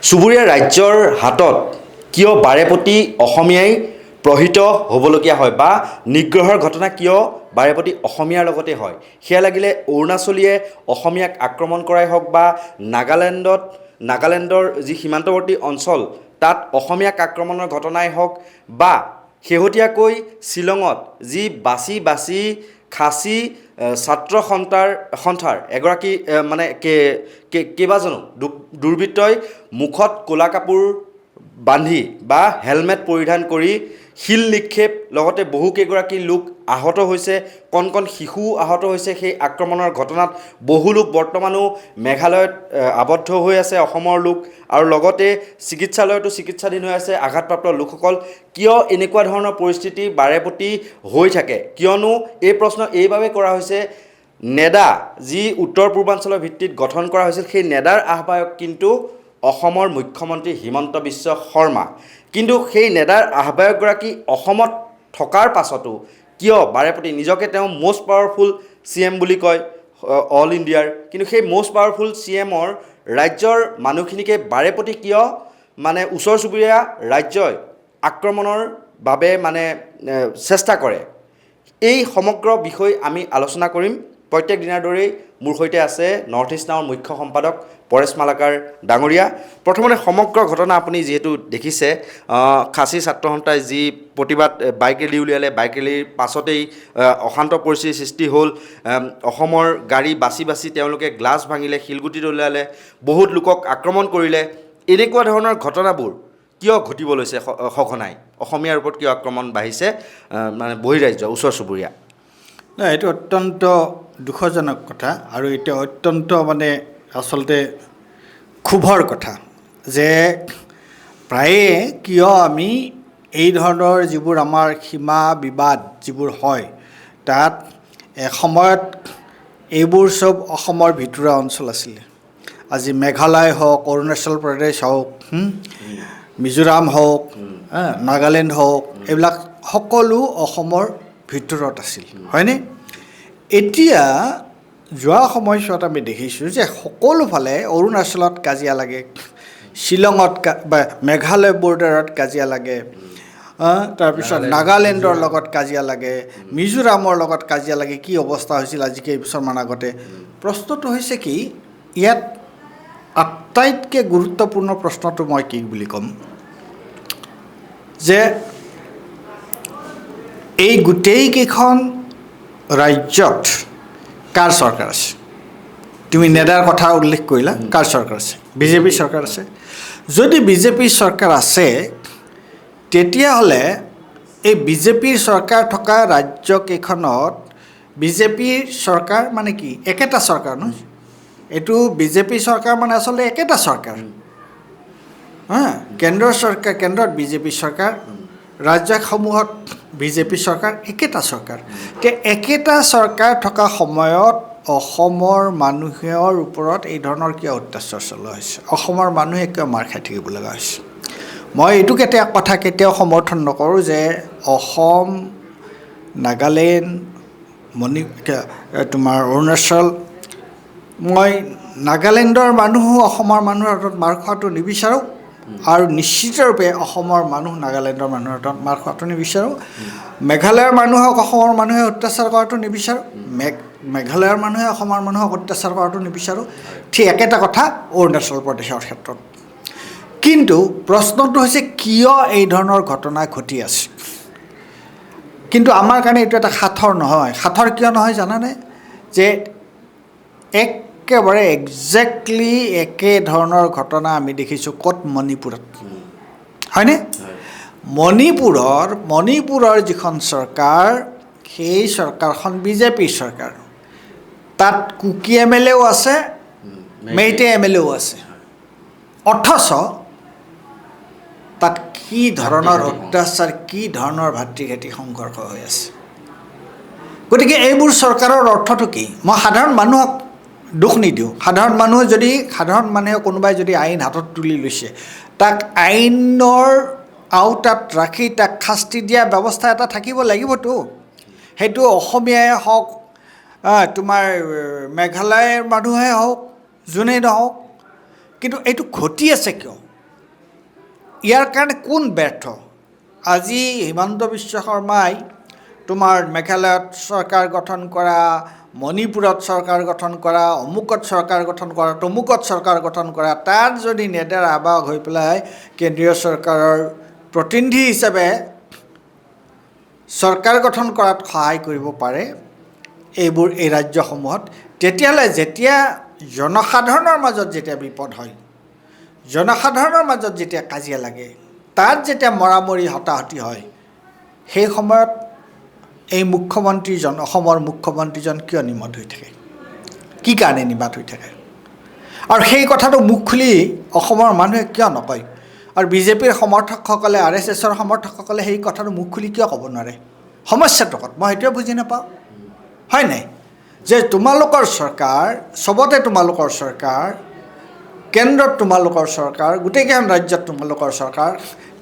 চুবুৰীয়া ৰাজ্যৰ হাতত কিয় বাৰেপতি অসমীয়াই প্ৰহিত হ'বলগীয়া হয় বা নিগ্ৰহৰ ঘটনা কিয় বাৰেপতি অসমীয়াৰ লগতে হয় সেয়া লাগিলে অৰুণাচলীয়ে অসমীয়াক আক্ৰমণ কৰাই হওক বা নাগালেণ্ডৰ যি সীমান্তৱৰ্তী অঞ্চল তাত অসমীয়াক আক্ৰমণৰ ঘটনাই হওক বা শেহতীয়াকৈ শ্বিলঙত যি বাছি খাচী ছাত্ৰ সন্থাৰ এগৰাকী মানে কেইবাজনো দুৰ্বৃত্তই মুখত ক'লা কাপোৰ বান্ধি বা হেলমেট পৰিধান কৰি শিল নিক্ষেপ লগতে বহুকেইগৰাকী লোক আহত হৈছে কণ শিশু আহত হৈছে সেই আক্ৰমণৰ ঘটনাত বহু লোক বৰ্তমানো মেঘালয়ত আবদ্ধ হৈ আছে অসমৰ লোক আৰু লগতে চিকিৎসালয়তো চিকিৎসাধীন হৈ আছে আঘাতপ্ৰাপ্ত লোকসকল কিয় এনেকুৱা ধৰণৰ পৰিস্থিতি বাৰেপতি হৈ থাকে কিয়নো এই প্ৰশ্ন এইভাবে কৰা হৈছে নেডা যি উত্তৰ পূৰ্বাঞ্চলৰ ভিত্তিত গঠন কৰা হৈছিল সেই নেডাৰ আহ্বায়ক কিন্তু অসমৰ মুখ্যমন্ত্ৰী হিমন্ত বিশ্ব শৰ্মা কিন্তু সেই নেডাৰ আহ্বায়কগৰাকী অসমত থকাৰ পাছতো কিয় বাৰেপতি নিজকে তেওঁ মষ্ট পাৱাৰফুল CM বুলি কয় অল ইণ্ডিয়াৰ কিন্তু সেই মষ্ট পাৱাৰফুল CMৰ ৰাজ্যৰ মানুহখিনিকে বাৰেপতি কিয় মানে ওচৰ চুবুৰীয়া ৰাজ্যই আক্ৰমণৰ বাবে মানে চেষ্টা কৰে এই সমগ্ৰ বিষয় আমি আলোচনা কৰিম প্ৰত্যেক দিনৰ দৰেই মোৰ সৈতে আছে নৰ্থ ইষ্ট নাওৰ মুখ্য সম্পাদক পৰেশ মালাকাৰ ডাঙৰীয়া প্ৰথমতে সমগ্ৰ ঘটনা আপুনি যেহেতু দেখিছে খাচী ছাত্ৰ সন্থাই যি প্ৰতিবাদ বাইক ৰেলী উলিয়ালে বাইক ৰেলীৰ পাছতেই অশান্ত পৰিস্থিতিৰ সৃষ্টি হ'ল অসমৰ গাড়ী বাছি তেওঁলোকে গ্লাছ ভাঙিলে শিলগুটি দলিয়ালে বহুত লোকক আক্ৰমণ কৰিলে এনেকুৱা ধৰণৰ ঘটনাবোৰ কিয় ঘটিব লৈছে সঘনাই অসমীয়াৰ ওপৰত কিয় আক্ৰমণ বাঢ়িছে মানে বহিৰাজ্য ওচৰ চুবুৰীয়া নাই এইটো অত্যন্ত দুখজনক কথা আৰু এটা অত্যন্ত মানে আচলতে ক্ষোভৰ কথা যে প্ৰায়ে কিয় আমি এই ধৰণৰ যিবোৰ আমাৰ সীমা বিবাদ যিবোৰ হয় তাত এসময়ত এইবোৰ চব অসমৰ ভিতৰুৱা অঞ্চল আছিলে আজি মেঘালয় হওক অৰুণাচল প্ৰদেশ হওক মিজোৰাম হওক নাগালেণ্ড হওক এইবিলাক সকলো অসমৰ ভিতৰত আছিল হয়নে এতিয়া যোৱা সময়ছোৱাত আমি দেখিছোঁ যে সকলোফালে অৰুণাচলত কাজিয়া লাগে শ্বিলঙত বা মেঘালয় বৰ্ডাৰত কাজিয়া লাগে তাৰপিছত নাগালেণ্ডৰ লগত কাজিয়া লাগে মিজোৰামৰ লগত কাজিয়া লাগে কি অৱস্থা হৈছিল আজি কেইবছৰমান আগতে প্ৰশ্নটো হৈছে কি ইয়াত আটাইতকৈ গুৰুত্বপূৰ্ণ প্ৰশ্নটো মই কি বুলি ক'ম যে এই গোটেইকেইখন ৰাজ্যত কাৰ চৰকাৰ আছে তুমি নেডাৰ কথা উল্লেখ কৰিলা কাৰ চৰকাৰ আছে বিজেপি চৰকাৰ আছে যদি বিজেপি চৰকাৰ আছে তেতিয়াহ'লে এই বিজেপিৰ চৰকাৰ থকা ৰাজ্যকেইখনত বিজেপিৰ চৰকাৰ মানে কি একেটা চৰকাৰ নহয় এইটো বিজেপি চৰকাৰ মানে আচলতে একেটা চৰকাৰ কেন্দ্ৰত বিজেপি চৰকাৰ ৰাজ্যসমূহত বিজেপি চৰকাৰ একেটা চৰকাৰ তে একেটা চৰকাৰ থকা সময়ত অসমৰ মানুহৰ ওপৰত এই ধৰণৰ কিয় অত্যাচাৰ চলোৱা হৈছে অসমৰ মানুহে কিয় মাৰ খাই থাকিব লগা হৈছে মই এইটো কথা কেতিয়াও সমৰ্থন নকৰোঁ যে অসম নাগালেণ্ড তোমাৰ অৰুণাচল মই নাগালেণ্ডৰ মানুহো অসমৰ মানুহৰ হাতত মাৰ খোৱাটো নিবিচাৰোঁ আৰু নিশ্চিতৰূপে অসমৰ মানুহ নাগালেণ্ডৰ মানুহৰ হাতত মাৰ খোৱাটো নিবিচাৰোঁ মেঘালয়ৰ মানুহক অসমৰ মানুহে অত্যাচাৰ কৰাটো নিবিচাৰোঁ মেঘালয়ৰ মানুহে অসমৰ মানুহক অত্যাচাৰ কৰাটো নিবিচাৰোঁ ঠিক একেটা কথা অৰুণাচল প্ৰদেশৰ ক্ষেত্ৰত কিন্তু প্ৰশ্নটো হৈছে কিয় এই ধৰণৰ ঘটনা ঘটি আছে কিন্তু আমাৰ কাৰণে এইটো এটা সাঁথৰ নহয় সাঁথৰ কিয় নহয় জানানে যে একেবাৰে একজেক্টলি একে ধৰণৰ ঘটনা আমি দেখিছোঁ ক'ত মণিপুৰত হয়নে মণিপুৰৰ যিখন চৰকাৰ সেই চৰকাৰখন বিজেপিৰ চৰকাৰ তাত কুকি MLAও আছে মেইটে MLAও আছে অথচ তাত কি ধৰণৰ অত্যাচাৰ কি ধৰণৰ ভাতৃঘাতী সংঘৰ্ষ হৈ আছে গতিকে এইবোৰ চৰকাৰৰ অৰ্থটো কি মই সাধাৰণ মানুহক দুখ নিদিওঁ সাধাৰণ মানুহে কোনোবাই যদি আইন হাতত তুলি লৈছে তাক আইনৰ আওতাত ৰাখি তাক শাস্তি দিয়া ব্যৱস্থা এটা থাকিব লাগিবতো সেইটো অসমীয়াই হওক তোমাৰ মেঘালয়ৰ মানুহে হওক যোনেই নহওক কিন্তু এইটো ঘটি আছে কিয় ইয়াৰ কাৰণে কোন ব্যৰ্থ? আজি হিমন্ত বিশ্ব শৰ্মাই তোমাৰ মেঘালয়ত চৰকাৰ গঠন কৰা, মণিপুৰত চৰকাৰ গঠন কৰা, অমুকত চৰকাৰ গঠন কৰা, তমুকত চৰকাৰ গঠন কৰা, তাত যদি নেডাৰ আবাস হৈ পেলাই কেন্দ্ৰীয় চৰকাৰৰ প্ৰতিনিধি হিচাপে চৰকাৰ গঠন কৰাত সহায় কৰিব পাৰে এই ৰাজ্যসমূহত, তেতিয়াহ'লে যেতিয়া জনসাধাৰণৰ মাজত যেতিয়া বিপদ হয়, জনসাধাৰণৰ মাজত যেতিয়া কাজিয়া লাগে, তাত যেতিয়া মৰামৰি হতাহতি হয়, সেই সময়ত এই মুখ্যমন্ত্ৰীজন, অসমৰ মুখ্যমন্ত্ৰীজন কিয় নিমত হৈ থাকে? কি কাৰণে নিমাত হৈ থাকে? আৰু সেই কথাটো মুখ খুলি অসমৰ মানুহে কিয় নকয়? আৰু বিজেপিৰ সমৰ্থকসকলে, RSSৰ সমৰ্থকসকলে সেই কথাটো মুখ খুলি কিয় ক'ব নোৱাৰে? সমস্যাটো ক'ত? মই সেইটোৱে বুজি নাপাওঁ, হয় নাই? যে তোমালোকৰ চৰকাৰ, চবতে তোমালোকৰ চৰকাৰ, কেন্দ্ৰত তোমালোকৰ চৰকাৰ, গোটেইকেইখন ৰাজ্যত তোমালোকৰ চৰকাৰ,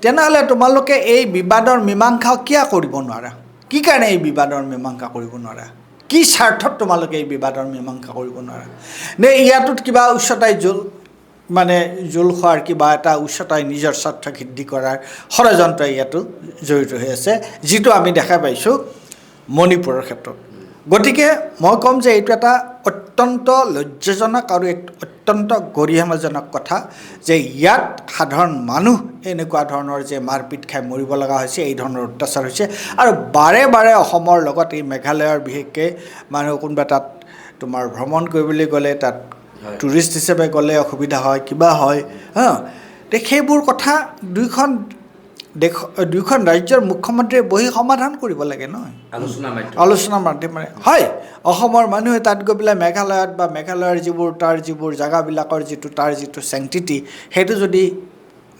তেনেহ'লে তোমালোকে এই বিবাদৰ মীমাংসা কিয় কৰিব নোৱাৰা? কি কাৰণে এই বিবাদৰ মীমাংসা কৰিব নোৱাৰা? কি স্বাৰ্থত তোমালোকে এই বিবাদৰ মীমাংসা কৰিব নোৱাৰা? নে ইয়াটোত কিবা উচ্চতাই জোল খোৱাৰ কিবা এটা উচ্চতাই নিজৰ স্বাৰ্থ সিদ্ধি কৰাৰ ষড়যন্ত্ৰ ইয়াতো জড়িত হৈ আছে, যিটো আমি দেখা পাইছোঁ মণিপুৰৰ ক্ষেত্ৰত। গতিকে মই ক'ম যে এইটো এটা অত্যন্ত লজ্জাজনক আৰু অত্যন্ত গৰিহণাজনক কথা যে ইয়াত সাধাৰণ মানুহ এনেকুৱা ধৰণৰ যে মাৰপিট খাই মৰিব লগা হৈছে, এই ধৰণৰ অত্যাচাৰ হৈছে। আৰু বাৰে বাৰে অসমৰ লগত এই মেঘালয়ৰ বিশেষকৈ মানুহ কোনোবা তাত তোমাৰ ভ্ৰমণ কৰিবলৈ গ'লে, তাত টুৰিষ্ট হিচাপে গ'লে অসুবিধা হয়, কিবা হয়, সেইবোৰ কথা দুইখন ৰাজ্যৰ মুখ্যমন্ত্ৰীয়ে বহি সমাধান কৰিব লাগে নহয়, আলোচনাৰ মাধ্যমেৰে। হয়, অসমৰ মানুহে তাত গৈ পেলাই মেঘালয়ত বা মেঘালয়ৰ তাৰ যিবোৰ জেগাবিলাকৰ তাৰ যিটো চেংটিটি, সেইটো যদি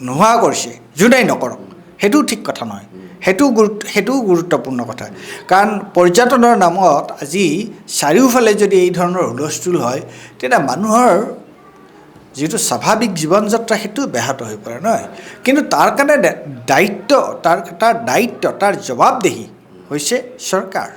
নোহোৱা কৰিছে, যোনেই নকৰক, সেইটোও ঠিক কথা নহয়, সেইটোও গুৰুত্বপূৰ্ণ কথা। কাৰণ পৰ্যটনৰ নামত আজি চাৰিওফালে যদি এই ধৰণৰ হুলস্থুল হয়, তেতিয়া মানুহৰ যিটো স্বাভাৱিক জীৱন যাত্ৰা সেইটো ব্যাহত হৈ পৰে নহয়। কিন্তু তাৰ কাৰণে তাৰ জবাবদেহি হৈছে চৰকাৰ।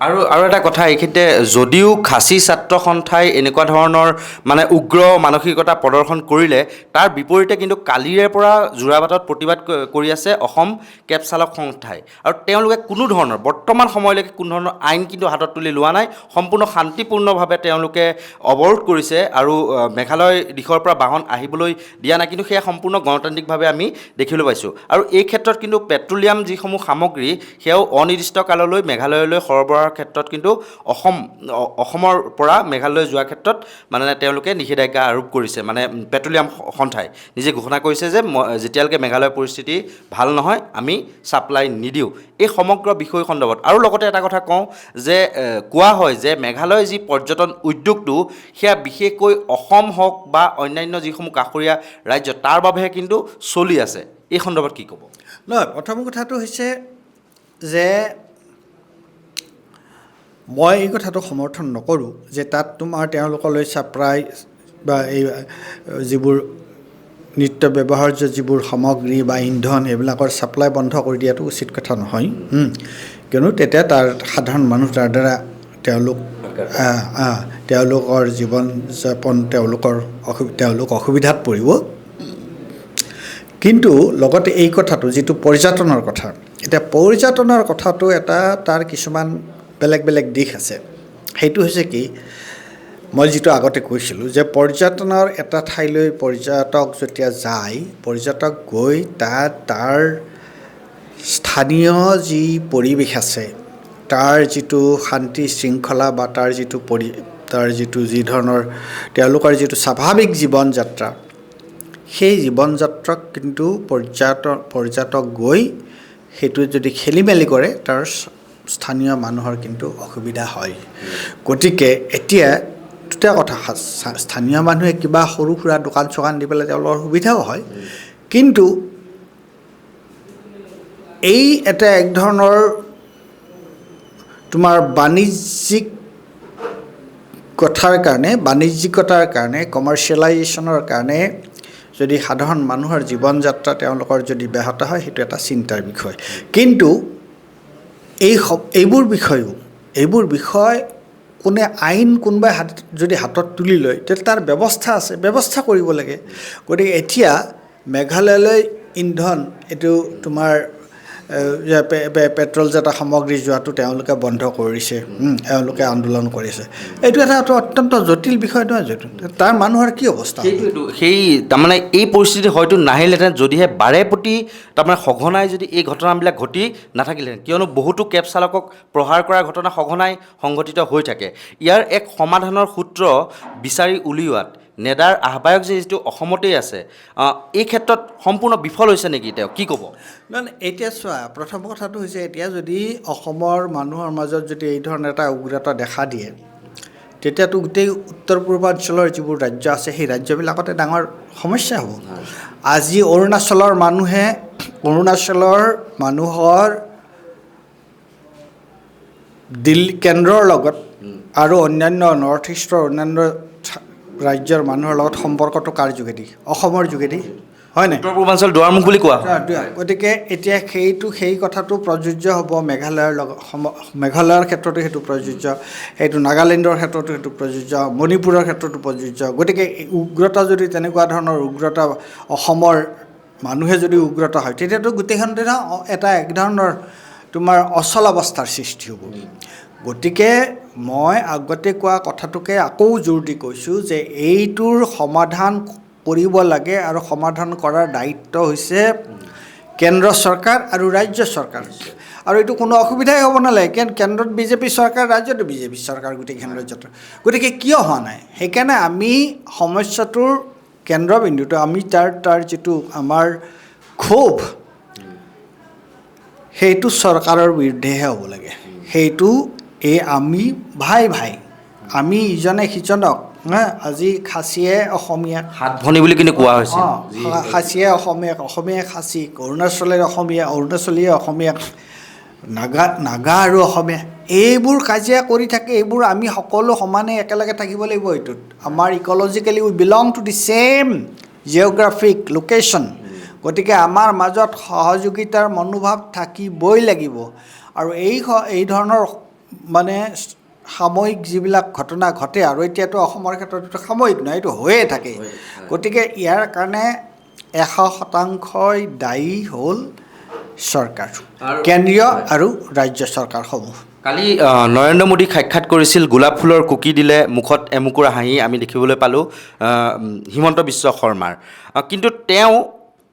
আৰু এটা কথা এইখিনিতে, যদিও খাচী ছাত্ৰ সন্থাই এনেকুৱা ধৰণৰ মানে উগ্ৰ মানসিকতা প্ৰদৰ্শন কৰিলে, তাৰ বিপৰীতে কিন্তু কালিৰে পৰা যোৰাবাটত প্ৰতিবাদ কৰি আছে অসম কেব চালক সংস্থাই। আৰু তেওঁলোকে কোনো ধৰণৰ বৰ্তমান সময়লৈকে কোনো ধৰণৰ আইন কিন্তু হাতত তুলি লোৱা নাই, সম্পূৰ্ণ শান্তিপূৰ্ণভাৱে তেওঁলোকে অৱৰোধ কৰিছে আৰু মেঘালয় দিশৰ পৰা বাহন আহিবলৈ দিয়া নাই, কিন্তু সেয়া সম্পূৰ্ণ গণতান্ত্ৰিকভাৱে আমি দেখিবলৈ পাইছোঁ। আৰু এই ক্ষেত্ৰত কিন্তু পেট্ৰলিয়াম যিসমূহ সামগ্ৰী, সেয়াও অনিৰ্দিষ্ট কাললৈ মেঘালয়লৈ সৰবৰাহৰ ক্ষেত্ৰত কিন্তু অসমৰ পৰা মেঘালয় যোৱাৰ ক্ষেত্ৰত মানে তেওঁলোকে নিষেধাজ্ঞা আৰোপ কৰিছে। মানে পেট্ৰলিয়াম সন্থাই নিজে ঘোষণা কৰিছে যে যেতিয়ালৈকে মেঘালয়ৰ পৰিস্থিতি ভাল নহয়, আমি ছাপ্লাই নিদিওঁ। এই সমগ্ৰ বিষয় সন্দৰ্ভত আৰু লগতে এটা কথা কওঁ যে কোৱা হয় যে মেঘালয়ৰ যি পৰ্যটন উদ্যোগটো, সেয়া বিশেষকৈ অসম হওক বা অন্যান্য যিসমূহ কাষৰীয়া ৰাজ্য, তাৰ বাবেহে কিন্তু চলি আছে। এই সন্দৰ্ভত কি ক'ব? নহয়, প্ৰথম কথাটো হৈছে যে মই এই কথাটো সমৰ্থন নকৰোঁ যে তাত তেওঁলোকলৈ ছাপ্লাই বা এই যিবোৰ নিত্য ব্যৱহাৰ্য যিবোৰ সামগ্ৰী বা ইন্ধন, এইবিলাকৰ ছাপ্লাই বন্ধ কৰি দিয়াটো উচিত কথা নহয়। কিয়নো তেতিয়া তাৰ সাধাৰণ মানুহ তাৰ দ্বাৰা তেওঁলোকৰ জীৱন যাপন তেওঁলোক অসুবিধাত পৰিব। কিন্তু লগতে এই কথাটো যিটো পৰ্যটনৰ কথা, এতিয়া পৰ্যটনৰ কথাটো তাৰ কিছুমান বেলেগ বেলেগ দিশ আছে। সেইটো হৈছে কি, মই যিটো আগতে কৈছিলোঁ যে পৰ্যটনৰ এটা ঠাইলৈ পৰ্যটক যেতিয়া যায়, পৰ্যটক গৈ তাৰ স্থানীয় যি পৰিৱেশ আছে, তাৰ যিটো শান্তি শৃংখলা বা তাৰ যিটো যি ধৰণৰ তেওঁলোকৰ যিটো স্বাভাৱিক জীৱন যাত্ৰা, সেই জীৱন যাত্ৰাক কিন্তু পৰ্যটক গৈ সেইটো যদি খেলি মেলি কৰে, তাৰ স্থানীয় মানুহৰ কিন্তু অসুবিধা হয়। গতিকে এতিয়া দুটা কথা, স্থানীয় মানুহে কিবা সৰু সুৰা দোকান চোকান দি পেলাই তেওঁলোকৰ সুবিধাও হয়, কিন্তু এই এটা এক ধৰণৰ তোমাৰ বাণিজ্যিকতাৰ কাৰণে কমাৰ্চিয়েলাইজেশ্যনৰ কাৰণে যদি সাধাৰণ মানুহৰ জীৱন যাত্ৰা তেওঁলোকৰ যদি ব্যাহত হয়, সেইটো এটা চিন্তাৰ বিষয়। কিন্তু এইবোৰ বিষয় কোনোবাই যদি হাতত তুলি লয়, তেতিয়া তাৰ ব্যৱস্থা আছে, ব্যৱস্থা কৰিব লাগে। গতিকে এতিয়া মেঘালয়লৈ ইন্ধন এইটো তোমাৰ পেট্ৰলজাত সামগ্ৰী যোৱাটো তেওঁলোকে বন্ধ কৰিছে, তেওঁলোকে আন্দোলন কৰিছে। এইটো এটা অত্যন্ত জটিল বিষয় নহয় যিটো, তাৰ মানুহৰ কি অৱস্থা? সেই তাৰমানে এই পৰিস্থিতি হয়তো নাহিলেহেঁতেন যদিহে বাৰেপতি তাৰমানে সঘনাই যদি এই ঘটনাবিলাক ঘটি নাথাকিলেহেঁতেন, কিয়নো বহুতো কেব চালকক প্ৰহাৰ কৰাৰ ঘটনা সঘনাই সংঘটিত হৈ থাকে। ইয়াৰ এক সমাধানৰ সূত্ৰ বিচাৰি উলিওৱাত নেডাৰ আহ্বায়ক যিটো অসমতেই আছে, এই ক্ষেত্ৰত সম্পূৰ্ণ বিফল হৈছে নেকি? তেওঁ কি ক'ব? মানে এতিয়া চোৱা, প্ৰথম কথাটো হৈছে এতিয়া যদি অসমৰ মানুহৰ মাজত যদি এই ধৰণৰ এটা উগ্ৰতা দেখা দিয়ে, তেতিয়াতো গোটেই উত্তৰ পূৰ্বাঞ্চলৰ যিবোৰ ৰাজ্য আছে সেই ৰাজ্যবিলাকতে ডাঙৰ সমস্যা হ'ব। আজি অৰুণাচলৰ মানুহৰ দিল্লী কেন্দ্ৰৰ লগত আৰু অন্যান্য নৰ্থ ইষ্টৰ অন্যান্য ৰাজ্যৰ মানুহৰ লগত সম্পৰ্কটো কাৰ যোগেদি? অসমৰ যোগেদি, হয় নাই? উত্তৰ পূৰ্বাঞ্চল দুৱাৰমুখ বুলি কোৱা হয়। গতিকে এতিয়া সেই কথাটো প্ৰযোজ্য হ'ব মেঘালয়ৰ লগত, মেঘালয়ৰ ক্ষেত্ৰতো সেইটো প্ৰযোজ্য, সেইটো নাগালেণ্ডৰ ক্ষেত্ৰতো সেইটো প্ৰযোজ্য, মণিপুৰৰ ক্ষেত্ৰতো প্ৰযোজ্য। গতিকে উগ্ৰতা যদি তেনেকুৱা ধৰণৰ উগ্ৰতা অসমৰ মানুহে যদি উগ্ৰতা হয়, তেতিয়াতো গোটেইখন এটা এক ধৰণৰ তোমাৰ অচল অৱস্থাৰ সৃষ্টি হ'ব। গতিকে মই আগতে কোৱা কথাটোকে আকৌ জোৰ দি কৈছোঁ যে এইটোৰ সমাধান কৰিব লাগে, আৰু সমাধান কৰাৰ দায়িত্ব হৈছে কেন্দ্ৰ চৰকাৰ আৰু ৰাজ্য চৰকাৰ। আৰু এইটো কোনো অসুবিধাই হ'ব নালাগে, কেন্দ্ৰত বিজেপি চৰকাৰ, ৰাজ্যতো বিজেপি চৰকাৰ, গোটেইখন ৰাজ্যত। গতিকে কিয় হোৱা নাই? সেইকাৰণে আমি সমস্যাটোৰ কেন্দ্ৰবিন্দুটো আমি তাৰ যিটো আমাৰ ক্ষোভ, সেইটো চৰকাৰৰ বিৰুদ্ধেহে হ'ব লাগে। সেইটো আমি ভাই আমি ইজনে সিজনক, আজি খাচীয়ে অসমীয়াক হাত ভনী বুলি কিন্তু কোৱা হৈছে, খাচীয়ে অসমীয়াই খাচীক, অৰুণাচলীয়ে অসমীয়াক, নাগা আৰু অসমীয়া, এইবোৰ কাজিয়া কৰি থাকে। এইবোৰ আমি সকলো সমানে একেলগে থাকিব লাগিব। এইটোত আমাৰ ecologically we belong to the same geographic location. গতিকে আমাৰ মাজত সহযোগিতাৰ মনোভাৱ থাকিবই লাগিব। আৰু এই ধৰণৰ মানে সাময়িক যিবিলাক ঘটনা ঘটে, আৰু এতিয়াতো অসমৰ ক্ষেত্ৰত সাময়িক নহয়, এইটো হৈয়ে থাকে। গতিকে ইয়াৰ কাৰণে 100% দায়ী হ'ল চৰকাৰ, কেন্দ্ৰীয় আৰু ৰাজ্য চৰকাৰসমূহ। কালি নৰেন্দ্ৰ মোদীক সাক্ষাৎ কৰিছিল, গোলাপ ফুলৰ কুকি দিলে, মুখত এমুকুৰা হাঁহি আমি দেখিবলৈ পালোঁ হিমন্ত বিশ্ব শৰ্মাৰ। কিন্তু তেওঁ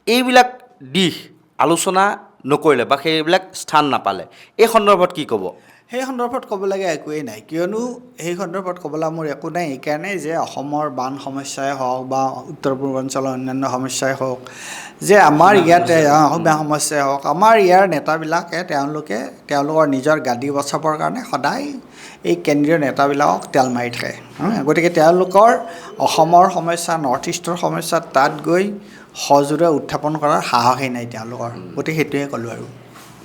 এইবিলাক দিশ আলোচনা নকৰিলে বা সেইবিলাক স্থান নাপালে। এই সন্দৰ্ভত কি ক'ব? সেই সন্দৰ্ভত ক'বলগীয়া একোৱেই নাই, কিয়নো সেই সন্দৰ্ভত ক'বলৈ মোৰ একো নাই। এইকাৰণে যে অসমৰ বান সমস্যাই হওক বা উত্তৰ পূৰ্বাঞ্চলৰ অন্যান্য সমস্যাই হওক, যে আমাৰ ইয়াতে অসমীয়া সমস্যাই হওক, আমাৰ ইয়াৰ নেতাবিলাকে তেওঁলোকৰ নিজৰ গাদী বচাবৰ কাৰণে সদায় এই কেন্দ্ৰীয় নেতাবিলাকক তেল মাৰি থাকে। গতিকে তেওঁলোকৰ অসমৰ সমস্যা, নৰ্থ ইষ্টৰ সমস্যা তাত গৈ সজোৰে উত্থাপন কৰাৰ সাহসেই নাই তেওঁলোকৰ। গতিকে সেইটোৱে ক'লোঁ। আৰু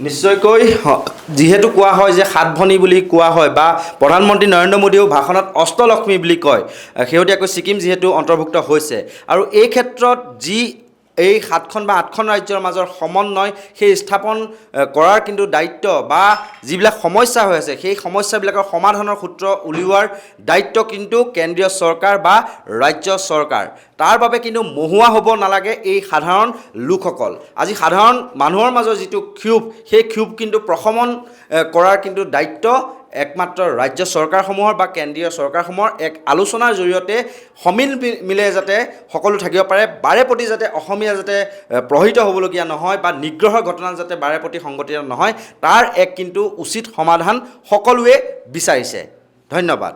নিশ্চয়কৈ যিহেতু কোৱা হয় যে সাত ভনী বুলি কোৱা হয়, বা প্ৰধানমন্ত্ৰী নৰেন্দ্ৰ মোদীয়েও ভাষণত অষ্টলক্ষ্মী বুলি কয়, শেহতীয়াকৈ ছিকিম যিহেতু অন্তৰ্ভুক্ত হৈছে, আৰু এই ক্ষেত্ৰত যি এই 7খন বা 8খন ৰাজ্যৰ মাজৰ সমন্বয় সেই স্থাপন কৰাৰ কিন্তু দায়িত্ব, বা যিবিলাক সমস্যা হৈ আছে সেই সমস্যাবিলাকৰ সমাধানৰ সূত্ৰ উলিওৱাৰ দায়িত্ব কিন্তু কেন্দ্ৰীয় চৰকাৰ বা ৰাজ্য চৰকাৰ। তাৰ বাবে কিন্তু মহুৱা হ'ব নালাগে এই সাধাৰণ লোকসকল। আজি সাধাৰণ মানুহৰ মাজৰ যিটো ক্ষোভ, সেই ক্ষোভ কিন্তু প্ৰশমন কৰাৰ কিন্তু দায়িত্ব একমাত্ৰ ৰাজ্য চৰকাৰসমূহৰ বা কেন্দ্ৰীয় চৰকাৰসমূহৰ। এক আলোচনাৰ জৰিয়তে সমিল মিলে যাতে সকলো থাকিব পাৰে, বাৰেপতি যাতে অসমীয়া যাতে প্ৰহিত হ'বলগীয়া নহয়, বা নিগ্ৰহৰ ঘটনা যাতে বাৰেপতি সংঘটিত নহয়, তাৰ এক কিন্তু উচিত সমাধান সকলোৱে বিচাৰিছে। ধন্যবাদ।